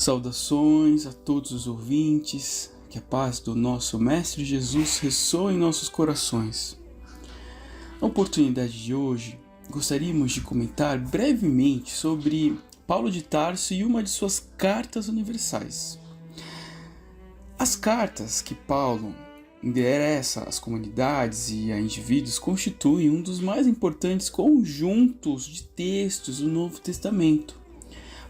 Saudações a todos os ouvintes, que a paz do nosso Mestre Jesus ressoe em nossos corações. Na oportunidade de hoje, gostaríamos de comentar brevemente sobre Paulo de Tarso e uma de suas cartas universais. As cartas que Paulo endereça às comunidades e a indivíduos constituem um dos mais importantes conjuntos de textos do Novo Testamento.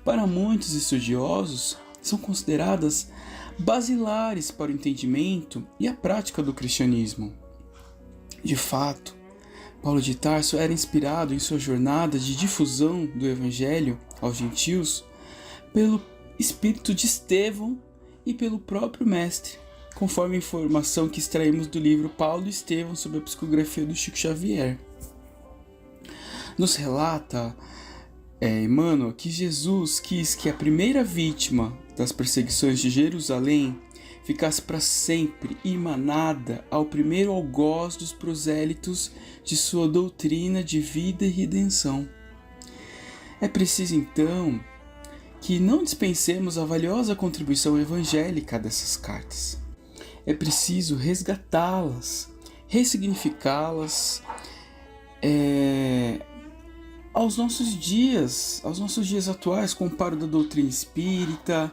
Para muitos estudiosos, são consideradas basilares para o entendimento e a prática do cristianismo. De fato, Paulo de Tarso era inspirado em sua jornada de difusão do Evangelho aos gentios pelo espírito de Estevão e pelo próprio Mestre, conforme a informação que extraímos do livro Paulo e Estevão sobre a psicografia do Chico Xavier. Nos relata Emmanuel que Jesus quis que a primeira vítima das perseguições de Jerusalém ficasse para sempre irmanada ao primeiro algoz dos prosélitos de sua doutrina de vida e redenção. É preciso então que não dispensemos a valiosa contribuição evangélica dessas cartas. É preciso resgatá-las, ressignificá-las, aos nossos dias atuais, com o amparo da doutrina espírita,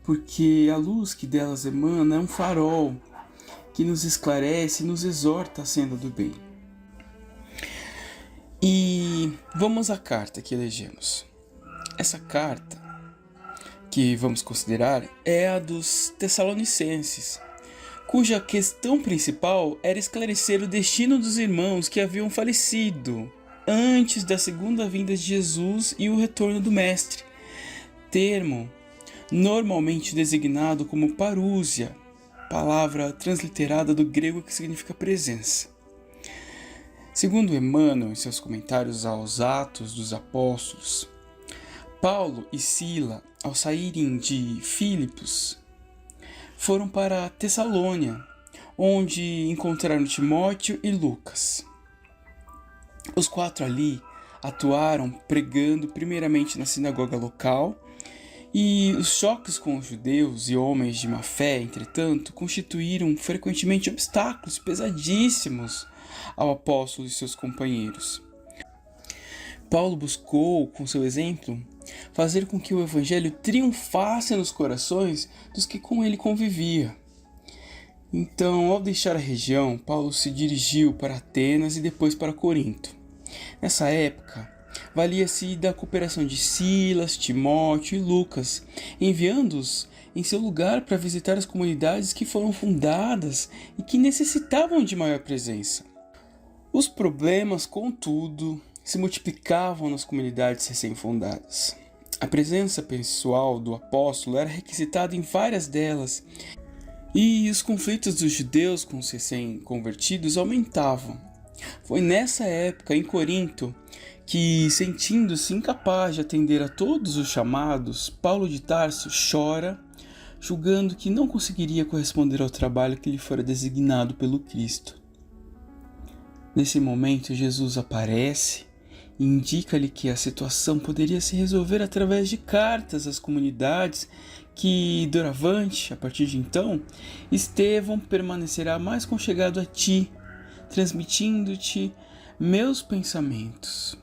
porque a luz que delas emana é um farol que nos esclarece e nos exorta à senda do bem. E vamos à carta que elegemos. Essa carta que vamos considerar é a dos Tessalonicenses, cuja questão principal era esclarecer o destino dos irmãos que haviam falecido antes da segunda vinda de Jesus e o retorno do Mestre, termo normalmente designado como parúsia, palavra transliterada do grego que significa presença. Segundo Emmanuel, em seus comentários aos Atos dos Apóstolos, Paulo e Sila, ao saírem de Filipos, foram para Tessalônia, onde encontraram Timóteo e Lucas. Os quatro ali atuaram pregando primeiramente na sinagoga local, e os choques com os judeus e homens de má fé, entretanto, constituíram frequentemente obstáculos pesadíssimos ao apóstolo e seus companheiros. Paulo buscou, com seu exemplo, fazer com que o evangelho triunfasse nos corações dos que com ele convivia. Então, ao deixar a região, Paulo se dirigiu para Atenas e depois para Corinto. Nessa época, valia-se da cooperação de Silas, Timóteo e Lucas, enviando-os em seu lugar para visitar as comunidades que foram fundadas e que necessitavam de maior presença. Os problemas, contudo, se multiplicavam nas comunidades recém-fundadas. A presença pessoal do apóstolo era requisitada em várias delas, e os conflitos dos judeus com os recém-convertidos aumentavam. Foi nessa época, em Corinto, que, sentindo-se incapaz de atender a todos os chamados, Paulo de Tarso chora, julgando que não conseguiria corresponder ao trabalho que lhe fora designado pelo Cristo. Nesse momento, Jesus aparece e indica-lhe que a situação poderia se resolver através de cartas às comunidades que, doravante, a partir de então, Estevão permanecerá mais conchegado a ti, transmitindo-te meus pensamentos.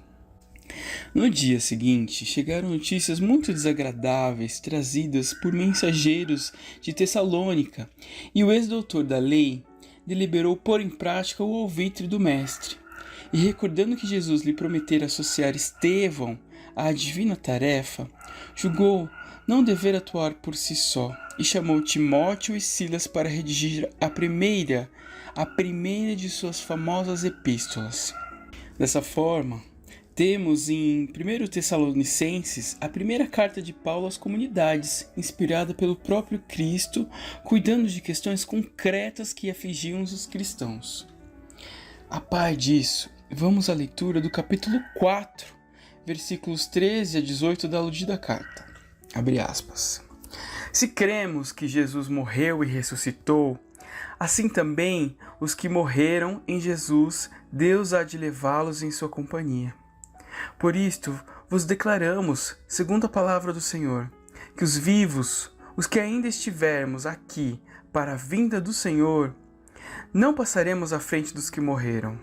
No dia seguinte, chegaram notícias muito desagradáveis trazidas por mensageiros de Tessalônica, e o ex-doutor da lei deliberou pôr em prática o alvitre do Mestre. E recordando que Jesus lhe prometera associar Estevão à divina tarefa, julgou não dever atuar por si só, e chamou Timóteo e Silas para redigir a primeira de suas famosas epístolas. Dessa forma, temos em 1 Tessalonicenses a primeira carta de Paulo às comunidades, inspirada pelo próprio Cristo, cuidando de questões concretas que afligiam os cristãos. A par disso, vamos à leitura do capítulo 4, versículos 13 a 18 da aludida carta. Abre aspas. Se cremos que Jesus morreu e ressuscitou, assim também os que morreram em Jesus, Deus há de levá-los em sua companhia. Por isto vos declaramos, segundo a palavra do Senhor, que os vivos, os que ainda estivermos aqui para a vinda do Senhor, não passaremos à frente dos que morreram.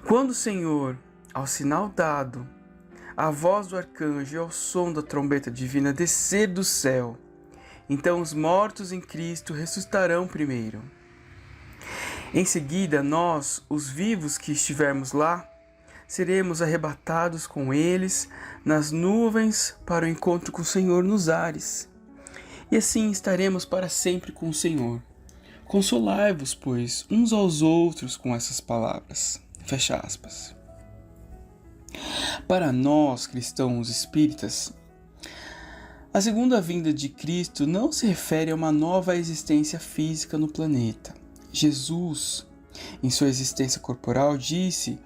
Quando o Senhor, ao sinal dado, a voz do arcanjo e ao som da trombeta divina descer do céu, então os mortos em Cristo ressuscitarão primeiro. Em seguida, nós, os vivos que estivermos lá, seremos arrebatados com eles nas nuvens para o encontro com o Senhor nos ares. E assim estaremos para sempre com o Senhor. Consolai-vos, pois, uns aos outros com essas palavras. Fecha aspas. Para nós, cristãos espíritas, a segunda vinda de Cristo não se refere a uma nova existência física no planeta. Jesus, em sua existência corporal, disse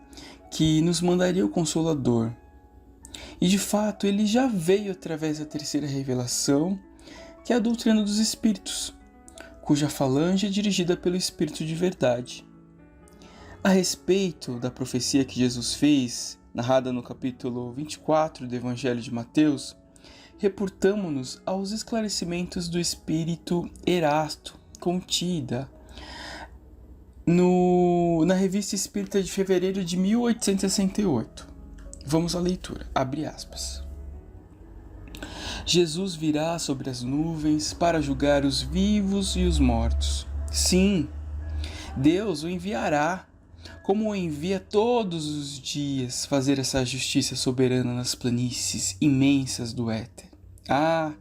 que nos mandaria o Consolador. E de fato, ele já veio através da terceira revelação, que é a doutrina dos Espíritos, cuja falange é dirigida pelo Espírito de verdade. A respeito da profecia que Jesus fez, narrada no capítulo 24 do Evangelho de Mateus, reportamo-nos aos esclarecimentos do Espírito Erasto, contida na Revista Espírita de fevereiro de 1868. Vamos à leitura. Abre aspas. Jesus virá sobre as nuvens para julgar os vivos e os mortos. Sim, Deus o enviará, como o envia todos os dias, fazer essa justiça soberana nas planícies imensas do éter. Ah,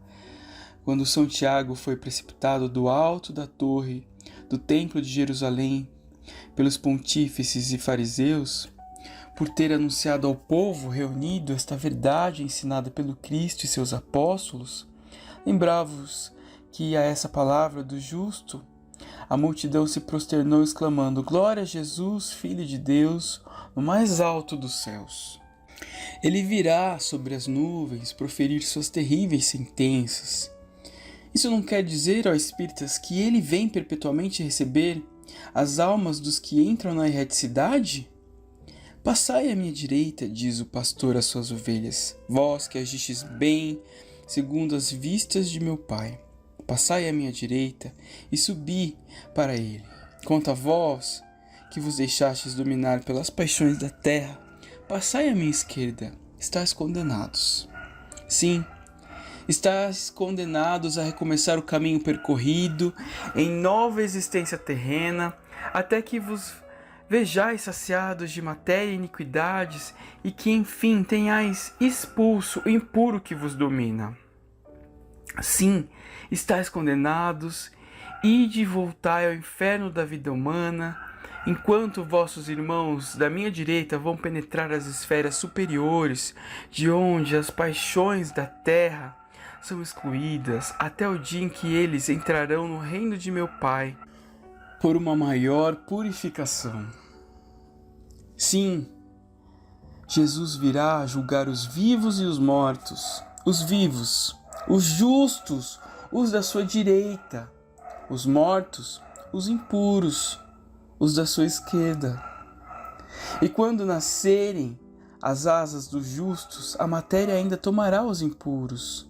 quando São Tiago foi precipitado do alto da torre do templo de Jerusalém pelos pontífices e fariseus, por ter anunciado ao povo reunido esta verdade ensinada pelo Cristo e seus apóstolos, lembrava-vos que a essa palavra do justo, a multidão se prosternou exclamando: Glória a Jesus, Filho de Deus, no mais alto dos céus. Ele virá sobre as nuvens proferir suas terríveis sentenças. Isso não quer dizer, ó espíritas, que ele vem perpetuamente receber as almas dos que entram na erreticidade? Passai à minha direita, diz o pastor às suas ovelhas, vós que agistes bem, segundo as vistas de meu Pai. Passai à minha direita e subi para ele. Quanto a vós, que vos deixastes dominar pelas paixões da terra, passai à minha esquerda, estáis condenados. Sim, estáis condenados a recomeçar o caminho percorrido em nova existência terrena, até que vos vejais saciados de matéria e iniquidades, e que enfim tenhais expulso o impuro que vos domina. Sim, estáis condenados, ide e voltai ao inferno da vida humana, enquanto vossos irmãos da minha direita vão penetrar as esferas superiores, de onde as paixões da terra são excluídas, até o dia em que eles entrarão no reino de meu Pai, por uma maior purificação. Sim, Jesus virá julgar os vivos e os mortos, os vivos, os justos, os da sua direita, os mortos, os impuros, os da sua esquerda. E quando nascerem as asas dos justos, a matéria ainda tomará os impuros.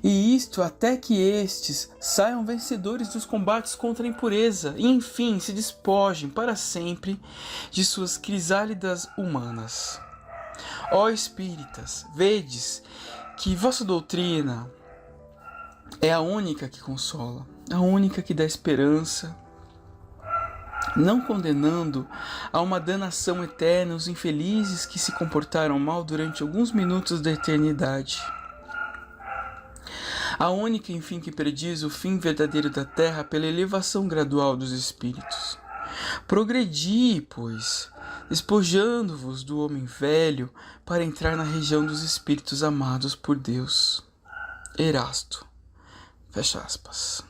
E isto até que estes saiam vencedores dos combates contra a impureza e, enfim, se despojem para sempre de suas crisálidas humanas. Ó espíritas, vedes que vossa doutrina é a única que consola, a única que dá esperança, não condenando a uma danação eterna os infelizes que se comportaram mal durante alguns minutos da eternidade. A única, enfim, que prediz o fim verdadeiro da terra pela elevação gradual dos espíritos. Progredi, pois, despojando-vos do homem velho para entrar na região dos espíritos amados por Deus. Erasto. Fecha aspas.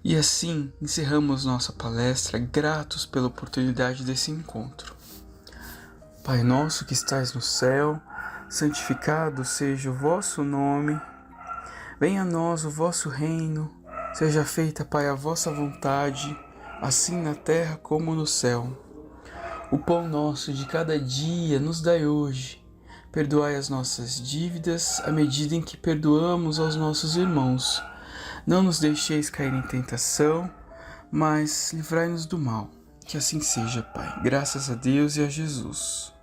E assim encerramos nossa palestra, gratos pela oportunidade desse encontro. Pai nosso que estais no céu, santificado seja o vosso nome. Venha a nós o vosso reino, seja feita, Pai, a vossa vontade, assim na terra como no céu. O pão nosso de cada dia nos dai hoje. Perdoai as nossas dívidas, à medida em que perdoamos aos nossos irmãos. Não nos deixeis cair em tentação, mas livrai-nos do mal. Que assim seja, Pai. Graças a Deus e a Jesus.